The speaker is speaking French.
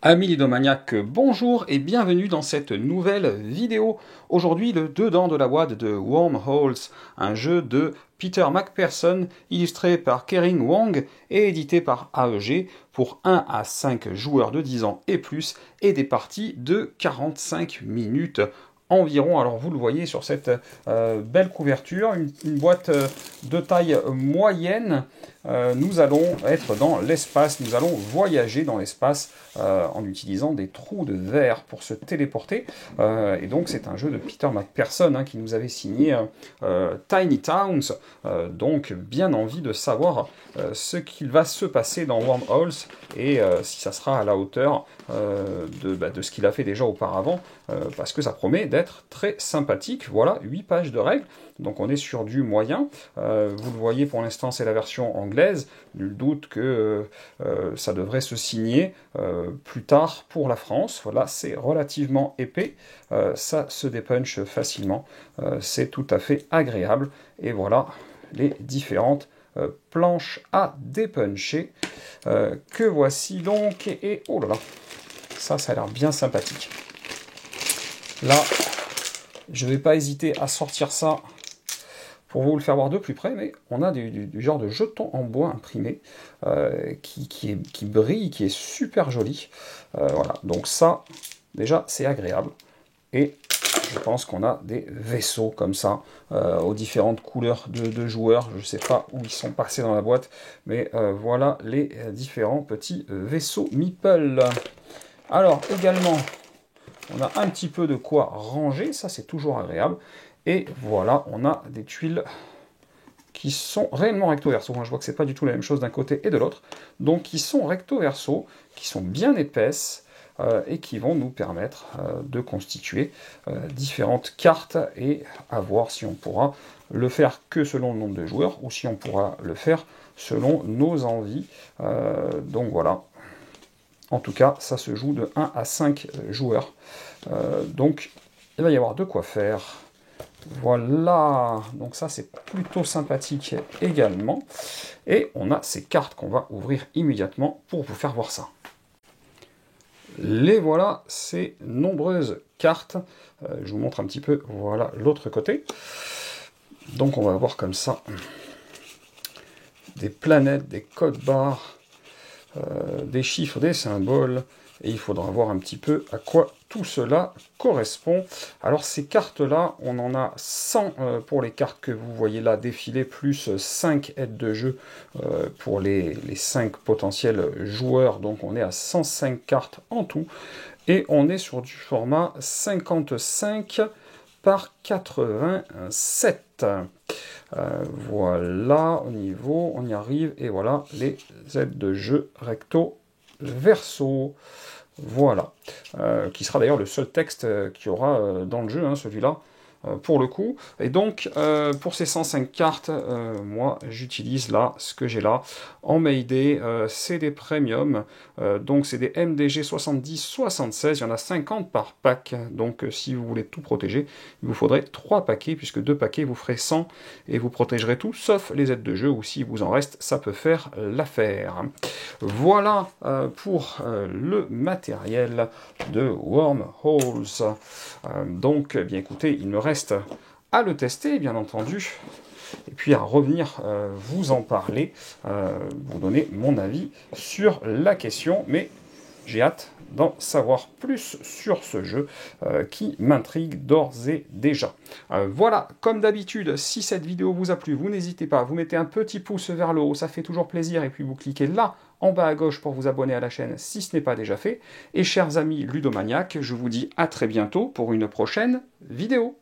Amis ludomaniaques, bonjour et bienvenue dans cette nouvelle vidéo. Aujourd'hui, le dedans de la boîte de Wormholes, un jeu de Peter McPherson, illustré par Kering Wong et édité par AEG pour 1 à 5 joueurs de 10 ans et plus et des parties de 45 minutes environ. Alors vous le voyez sur cette belle couverture, une boîte de taille moyenne. Nous allons être dans l'espace, nous allons voyager dans l'espace en utilisant des trous de verre pour se téléporter. Et donc c'est un jeu de Peter McPherson qui nous avait signé Tiny Towns. Donc bien envie de savoir ce qu'il va se passer dans Wormholes et si ça sera à la hauteur de ce qu'il a fait déjà auparavant, parce que ça promet d'être très sympathique. Voilà, 8 pages de règles, donc on est sur du moyen. Vous le voyez, pour l'instant c'est la version anglaise, nul doute que ça devrait se signer plus tard pour la France. Voilà, c'est relativement épais, ça se dépunche facilement, c'est tout à fait agréable, et voilà les différentes planches à dépuncher que voici donc, et oh là là, ça a l'air bien sympathique. Là, je ne vais pas hésiter à sortir ça pour vous le faire voir de plus près, mais on a du genre de jeton en bois imprimé qui brille, qui est super joli. Voilà, donc ça, déjà, c'est agréable. Et je pense qu'on a des vaisseaux comme ça, aux différentes couleurs de joueurs. Je ne sais pas où ils sont passés dans la boîte, mais voilà les différents petits vaisseaux Meeple. Alors, également, on a un petit peu de quoi ranger, ça c'est toujours agréable. Et voilà, on a des tuiles qui sont réellement recto-verso. Je vois que c'est pas du tout la même chose d'un côté et de l'autre. Donc, qui sont recto-verso, qui sont bien épaisses, et qui vont nous permettre de constituer différentes cartes et à voir si on pourra le faire que selon le nombre de joueurs ou si on pourra le faire selon nos envies. Donc voilà. En tout cas, ça se joue de 1 à 5 joueurs. Donc, il va y avoir de quoi faire. Voilà, donc ça c'est plutôt sympathique également. Et on a ces cartes qu'on va ouvrir immédiatement pour vous faire voir ça. Les voilà, ces nombreuses cartes. Je vous montre un petit peu, voilà, l'autre côté. Donc on va avoir comme ça des planètes, des codes barres, des chiffres, des symboles, et il faudra voir un petit peu à quoi tout cela correspond. Alors ces cartes-là, on en a 100 pour les cartes que vous voyez là défiler, plus 5 aides de jeu pour les 5 potentiels joueurs, donc on est à 105 cartes en tout, et on est sur du format 55 par 87. Voilà, au niveau, on y arrive, et voilà les aides de jeu recto verso. Voilà, qui sera d'ailleurs le seul texte qu'il y aura dans le jeu, celui-là, pour le coup. Et donc, pour ces 105 cartes, moi, j'utilise là, ce que j'ai là, en Mayday, c'est des premium, donc c'est des MDG 70-76, il y en a 50 par pack, donc si vous voulez tout protéger, il vous faudrait 3 paquets, puisque 2 paquets vous ferez 100, et vous protégerez tout, sauf les aides de jeu, ou s'il vous en reste, ça peut faire l'affaire. Voilà pour le matériel de Wormholes. Donc, bien écoutez, il me reste à le tester, bien entendu, et puis à revenir vous en parler, vous donner mon avis sur la question, mais j'ai hâte d'en savoir plus sur ce jeu qui m'intrigue d'ores et déjà. Voilà, comme d'habitude, si cette vidéo vous a plu, vous n'hésitez pas, vous mettez un petit pouce vers le haut, ça fait toujours plaisir, et puis vous cliquez là, en bas à gauche pour vous abonner à la chaîne si ce n'est pas déjà fait. Et chers amis ludomaniaques, je vous dis à très bientôt pour une prochaine vidéo.